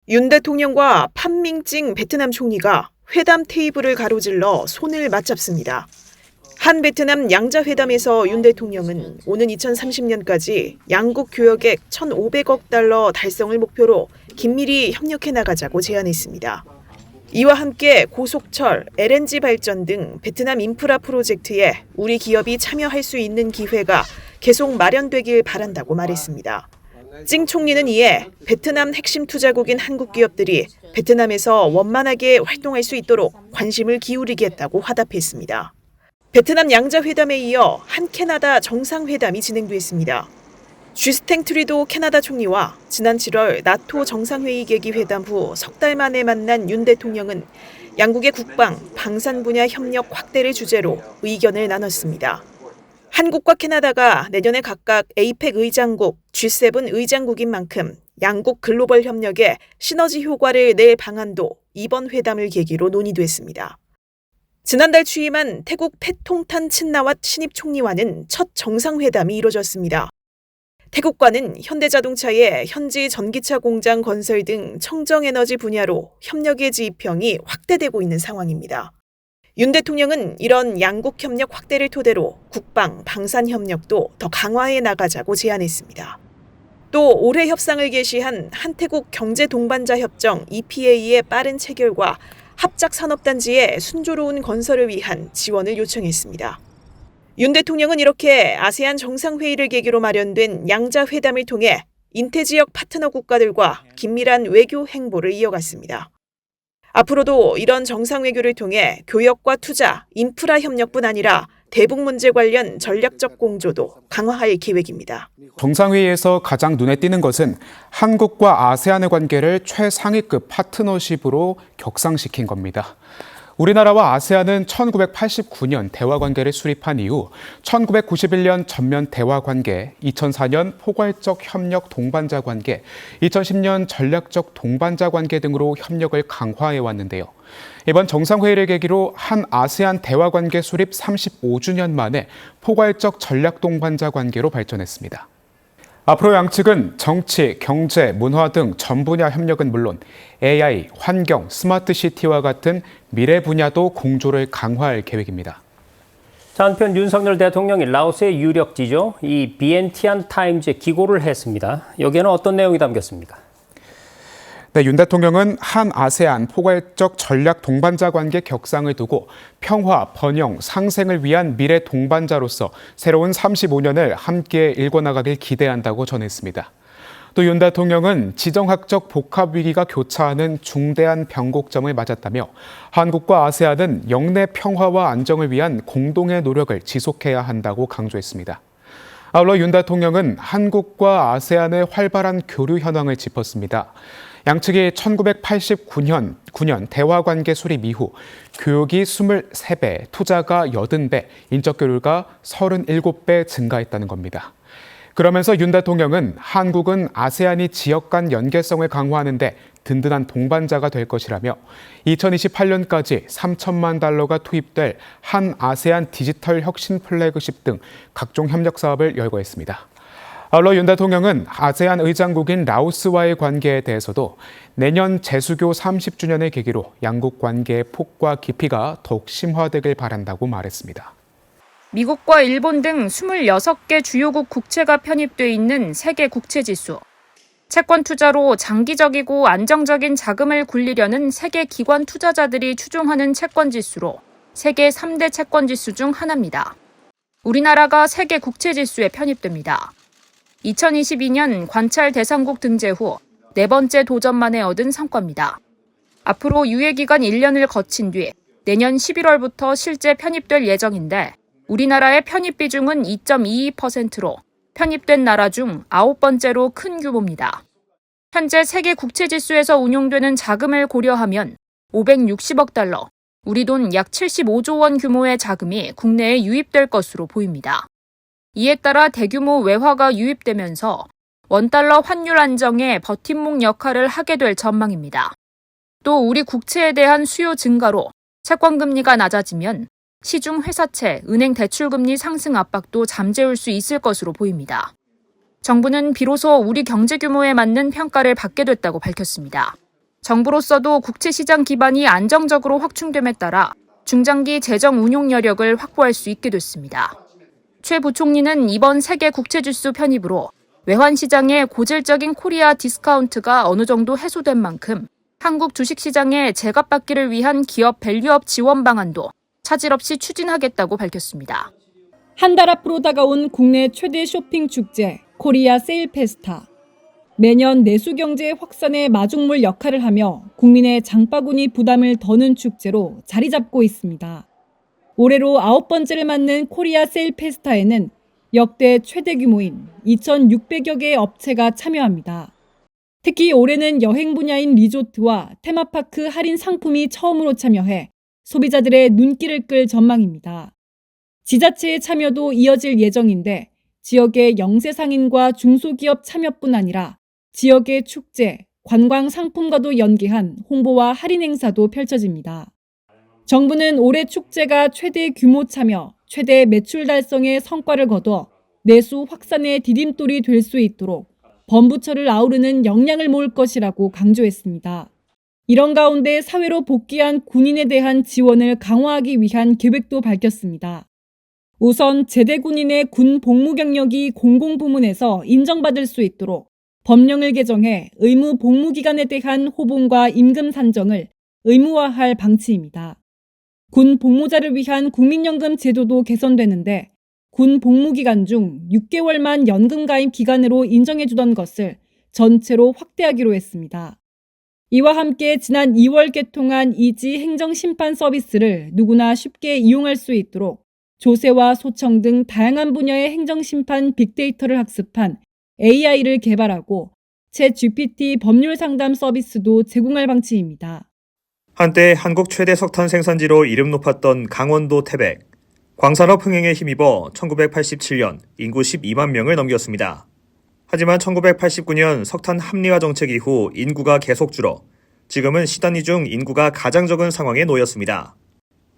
윤 대통령과 판밍찡 베트남 총리가 회담 테이블을 가로질러 손을 맞잡습니다. 한 베트남 양자회담에서 윤 대통령은 오는 2030년까지 양국 교역액 1,500억 달러 달성을 목표로 긴밀히 협력해 나가자고 제안했습니다. 이와 함께 고속철, LNG 발전 등 베트남 인프라 프로젝트에 우리 기업이 참여할 수 있는 기회가 계속 마련되길 바란다고 말했습니다. 찡 총리는 이에 베트남 핵심 투자국인 한국 기업들이 베트남에서 원만하게 활동할 수 있도록 관심을 기울이겠다고 화답했습니다. 베트남 양자회담에 이어 한 캐나다 정상회담이 진행됐습니다. 쥐스탱 트리도 캐나다 총리와 지난 7월 나토 정상회의 계기 회담 후 석 달 만에 만난 윤 대통령은 양국의 국방, 방산 분야 협력 확대를 주제로 의견을 나눴습니다. 한국과 캐나다가 내년에 각각 에이펙 의장국, G7 의장국인 만큼 양국 글로벌 협력에 시너지 효과를 낼 방안도 이번 회담을 계기로 논의됐습니다. 지난달 취임한 태국 팻통탄 친나왓 신입 총리와는 첫 정상회담이 이뤄졌습니다. 태국과는 현대자동차의 현지 전기차 공장 건설 등 청정에너지 분야로 협력의 지평이 확대되고 있는 상황입니다. 윤 대통령은 이런 양국 협력 확대를 토대로 국방, 방산 협력도 더 강화해 나가자고 제안했습니다. 또 올해 협상을 개시한 한태국 경제동반자 협정 EPA의 빠른 체결과 합작산업단지의 순조로운 건설을 위한 지원을 요청했습니다. 윤 대통령은 이렇게 아세안 정상회의를 계기로 마련된 양자회담을 통해 인태지역 파트너 국가들과 긴밀한 외교 행보를 이어갔습니다. 앞으로도 이런 정상외교를 통해 교역과 투자, 인프라 협력뿐 아니라 대북 문제 관련 전략적 공조도 강화할 계획입니다. 정상회의에서 가장 눈에 띄는 것은 한국과 아세안의 관계를 최상위급 파트너십으로 격상시킨 겁니다. 우리나라와 아세안은 1989년 대화관계를 수립한 이후 1991년 전면 대화관계, 2004년 포괄적 협력 동반자 관계, 2010년 전략적 동반자 관계 등으로 협력을 강화해 왔는데요. 이번 정상회의를 계기로 한 아세안 대화관계 수립 35주년 만에 포괄적 전략 동반자 관계로 발전했습니다. 앞으로 양측은 정치, 경제, 문화 등 전 분야 협력은 물론 AI, 환경, 스마트 시티와 같은 미래 분야도 공조를 강화할 계획입니다. 한편 윤석열 대통령이 라오스의 유력지죠. 이 비엔티안 타임즈에 기고를 했습니다. 여기에는 어떤 내용이 담겼습니까? 네, 윤 대통령은 한 아세안 포괄적 전략 동반자 관계 격상을 두고 평화, 번영, 상생을 위한 미래 동반자로서 새로운 35년을 함께 일궈나가길 기대한다고 전했습니다. 또 윤 대통령은 지정학적 복합 위기가 교차하는 중대한 변곡점을 맞았다며 한국과 아세안은 영내 평화와 안정을 위한 공동의 노력을 지속해야 한다고 강조했습니다. 아울러 윤 대통령은 한국과 아세안의 활발한 교류 현황을 짚었습니다. 양측이 1989년 대화관계 수립 이후 교육이 23배, 투자가 80배, 인적 교류가 37배 증가했다는 겁니다. 그러면서 윤 대통령은 한국은 아세안이 지역 간 연계성을 강화하는 데 든든한 동반자가 될 것이라며 2028년까지 3천만 달러가 투입될 한 아세안 디지털 혁신 플래그십 등 각종 협력 사업을 열거했습니다. 아울러 윤 대통령은 아세안 의장국인 라오스와의 관계에 대해서도 내년 재수교 30주년을 계기로 양국 관계의 폭과 깊이가 더욱 심화되길 바란다고 말했습니다. 미국과 일본 등 26개 주요국 국채가 편입돼 있는 세계 국채지수. 채권 투자로 장기적이고 안정적인 자금을 굴리려는 세계 기관 투자자들이 추종하는 채권지수로 세계 3대 채권지수 중 하나입니다. 우리나라가 세계 국채지수에 편입됩니다. 2022년 관찰 대상국 등재 후 네 번째 도전 만에 얻은 성과입니다. 앞으로 유예기간 1년을 거친 뒤 내년 11월부터 실제 편입될 예정인데 우리나라의 편입 비중은 2.22%로 편입된 나라 중 9번째로 큰 규모입니다. 현재 세계 국채지수에서 운용되는 자금을 고려하면 560억 달러, 우리 돈 약 75조 원 규모의 자금이 국내에 유입될 것으로 보입니다. 이에 따라 대규모 외화가 유입되면서 원달러 환율 안정에 버팀목 역할을 하게 될 전망입니다. 또 우리 국채에 대한 수요 증가로 채권금리가 낮아지면 시중 회사채, 은행 대출금리 상승 압박도 잠재울 수 있을 것으로 보입니다. 정부는 비로소 우리 경제 규모에 맞는 평가를 받게 됐다고 밝혔습니다. 정부로서도 국채시장 기반이 안정적으로 확충됨에 따라 중장기 재정 운용 여력을 확보할 수 있게 됐습니다. 최 부총리는 이번 세계 국채지수 편입으로 외환시장의 고질적인 코리아 디스카운트가 어느 정도 해소된 만큼 한국 주식시장의 제값받기를 위한 기업 밸류업 지원 방안도 차질 없이 추진하겠다고 밝혔습니다. 한 달 앞으로 다가온 국내 최대 쇼핑 축제 코리아 세일 페스타. 매년 내수 경제 확산의 마중물 역할을 하며 국민의 장바구니 부담을 더는 축제로 자리 잡고 있습니다. 올해로 9번째를 맞는 코리아 세일 페스타에는 역대 최대 규모인 2,600여 개의 업체가 참여합니다. 특히 올해는 여행 분야인 리조트와 테마파크 할인 상품이 처음으로 참여해 소비자들의 눈길을 끌 전망입니다. 지자체의 참여도 이어질 예정인데 지역의 영세상인과 중소기업 참여뿐 아니라 지역의 축제, 관광 상품과도 연계한 홍보와 할인 행사도 펼쳐집니다. 정부는 올해 축제가 최대 규모 참여, 최대 매출 달성의 성과를 거둬 내수 확산의 디딤돌이 될 수 있도록 범부처를 아우르는 역량을 모을 것이라고 강조했습니다. 이런 가운데 사회로 복귀한 군인에 대한 지원을 강화하기 위한 계획도 밝혔습니다. 우선 제대 군인의 군 복무 경력이 공공부문에서 인정받을 수 있도록 법령을 개정해 의무 복무 기간에 대한 호봉과 임금 산정을 의무화할 방침입니다. 군 복무자를 위한 국민연금 제도도 개선되는데 군 복무 기간 중 6개월만 연금 가입 기간으로 인정해주던 것을 전체로 확대하기로 했습니다. 이와 함께 지난 2월 개통한 이지 행정심판 서비스를 누구나 쉽게 이용할 수 있도록 조세와 소청 등 다양한 분야의 행정심판 빅데이터를 학습한 AI를 개발하고 챗GPT 법률 상담 서비스도 제공할 방침입니다. 한때 한국 최대 석탄 생산지로 이름 높았던 강원도 태백. 광산업 흥행에 힘입어 1987년 인구 12만 명을 넘겼습니다. 하지만 1989년 석탄 합리화 정책 이후 인구가 계속 줄어 지금은 시단위 중 인구가 가장 적은 상황에 놓였습니다.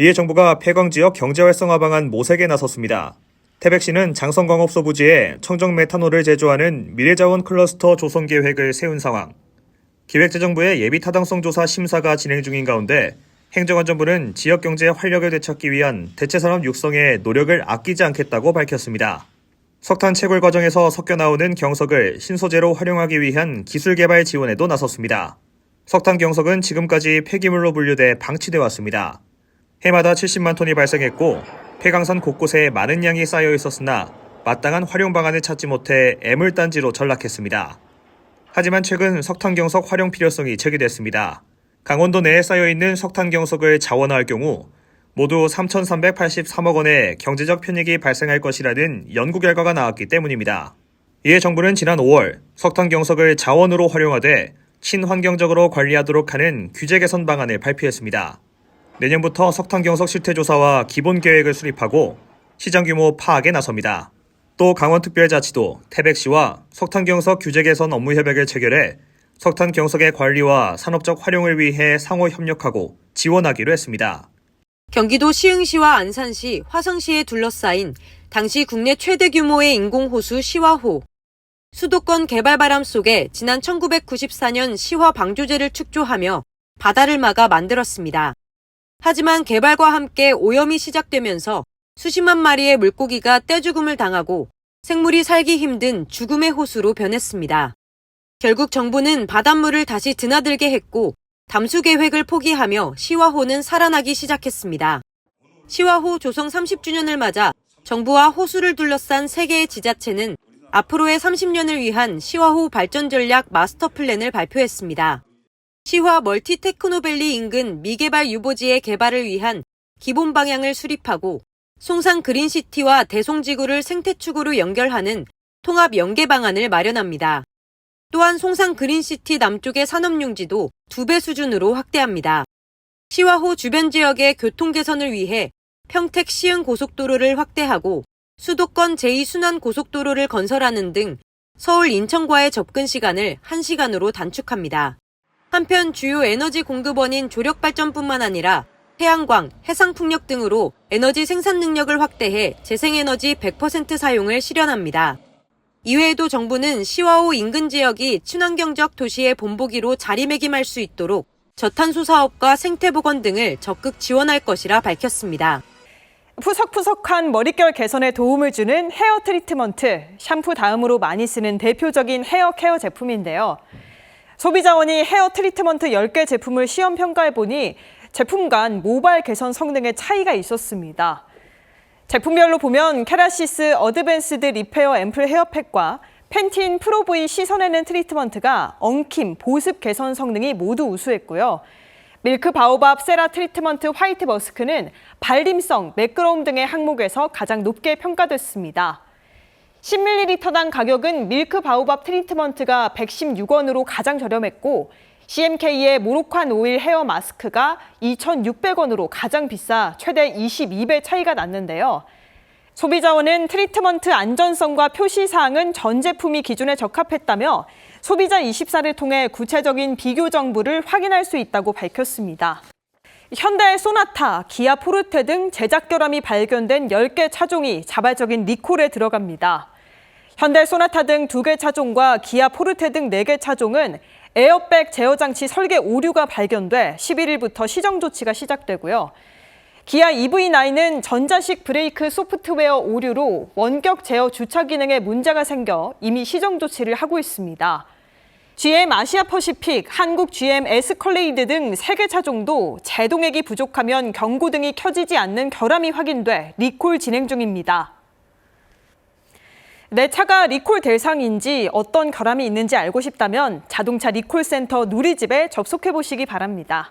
이에 정부가 폐광 지역 경제 활성화 방안 모색에 나섰습니다. 태백시는 장성광업소 부지에 청정 메탄올을 제조하는 미래자원 클러스터 조성 계획을 세운 상황. 기획재정부의 예비 타당성 조사 심사가 진행 중인 가운데 행정안전부는 지역 경제의 활력을 되찾기 위한 대체산업 육성에 노력을 아끼지 않겠다고 밝혔습니다. 석탄 채굴 과정에서 섞여 나오는 경석을 신소재로 활용하기 위한 기술 개발 지원에도 나섰습니다. 석탄 경석은 지금까지 폐기물로 분류돼 방치돼 왔습니다. 해마다 70만 톤이 발생했고 폐광산 곳곳에 많은 양이 쌓여 있었으나 마땅한 활용 방안을 찾지 못해 애물단지로 전락했습니다. 하지만 최근 석탄 경석 활용 필요성이 제기됐습니다. 강원도 내에 쌓여있는 석탄 경석을 자원화할 경우 모두 3,383억 원의 경제적 편익이 발생할 것이라는 연구 결과가 나왔기 때문입니다. 이에 정부는 지난 5월 석탄 경석을 자원으로 활용하되 친환경적으로 관리하도록 하는 규제 개선 방안을 발표했습니다. 내년부터 석탄 경석 실태 조사와 기본 계획을 수립하고 시장 규모 파악에 나섭니다. 또 강원특별자치도 태백시와 석탄 경석 규제 개선 업무 협약을 체결해 석탄 경석의 관리와 산업적 활용을 위해 상호 협력하고 지원하기로 했습니다. 경기도 시흥시와 안산시, 화성시에 둘러싸인 당시 국내 최대 규모의 인공호수 시화호. 수도권 개발 바람 속에 지난 1994년 시화 방조제를 축조하며 바다를 막아 만들었습니다. 하지만 개발과 함께 오염이 시작되면서 수십만 마리의 물고기가 떼죽음을 당하고 생물이 살기 힘든 죽음의 호수로 변했습니다. 결국 정부는 바닷물을 다시 드나들게 했고 담수 계획을 포기하며 시화호는 살아나기 시작했습니다. 시화호 조성 30주년을 맞아 정부와 호수를 둘러싼 3개의 지자체는 앞으로의 30년을 위한 시화호 발전 전략 마스터 플랜을 발표했습니다. 시화 멀티 테크노밸리 인근 미개발 유보지의 개발을 위한 기본 방향을 수립하고 송산 그린시티와 대송지구를 생태축으로 연결하는 통합 연계 방안을 마련합니다. 또한 송산 그린시티 남쪽의 산업용지도 2배 수준으로 확대합니다. 시화호 주변 지역의 교통 개선을 위해 평택 시흥 고속도로를 확대하고 수도권 제2순환 고속도로를 건설하는 등 서울 인천과의 접근 시간을 1시간으로 단축합니다. 한편 주요 에너지 공급원인 조력발전뿐만 아니라 태양광, 해상풍력 등으로 에너지 생산 능력을 확대해 재생에너지 100% 사용을 실현합니다. 이외에도 정부는 시와호 인근 지역이 친환경적 도시의 본보기로 자리매김할 수 있도록 저탄소 사업과 생태보건 등을 적극 지원할 것이라 밝혔습니다. 푸석푸석한 머릿결 개선에 도움을 주는 헤어 트리트먼트, 샴푸 다음으로 많이 쓰는 대표적인 헤어 케어 제품인데요. 소비자원이 헤어 트리트먼트 10개 제품을 시험 평가해보니 제품 간 모발 개선 성능에 차이가 있었습니다. 제품별로 보면 케라시스 어드밴스드 리페어 앰플 헤어팩과 펜틴 프로V 씻어내는 트리트먼트가 엉킴, 보습 개선 성능이 모두 우수했고요. 밀크 바오밥 세라 트리트먼트 화이트 머스크는 발림성, 매끄러움 등의 항목에서 가장 높게 평가됐습니다. 10ml당 가격은 밀크 바오밥 트리트먼트가 116원으로 가장 저렴했고 CMK의 모로칸 오일 헤어 마스크가 2,600원으로 가장 비싸 최대 22배 차이가 났는데요. 소비자원은 트리트먼트 안전성과 표시사항은 전 제품이 기준에 적합했다며 소비자 24를 통해 구체적인 비교 정보를 확인할 수 있다고 밝혔습니다. 현대 소나타, 기아 포르테 등 제작 결함이 발견된 10개 차종이 자발적인 리콜에 들어갑니다. 현대 소나타 등 2개 차종과 기아 포르테 등 4개 차종은 에어백 제어 장치 설계 오류가 발견돼 11일부터 시정 조치가 시작되고요. 기아 EV9은 전자식 브레이크 소프트웨어 오류로 원격 제어 주차 기능에 문제가 생겨 이미 시정 조치를 하고 있습니다. GM 아시아 퍼시픽, 한국 GM 에스컬레이드 등 3개 차종도 제동액이 부족하면 경고등이 켜지지 않는 결함이 확인돼 리콜 진행 중입니다. 내 차가 리콜 대상인지 어떤 결함이 있는지 알고 싶다면 자동차 리콜센터 누리집에 접속해 보시기 바랍니다.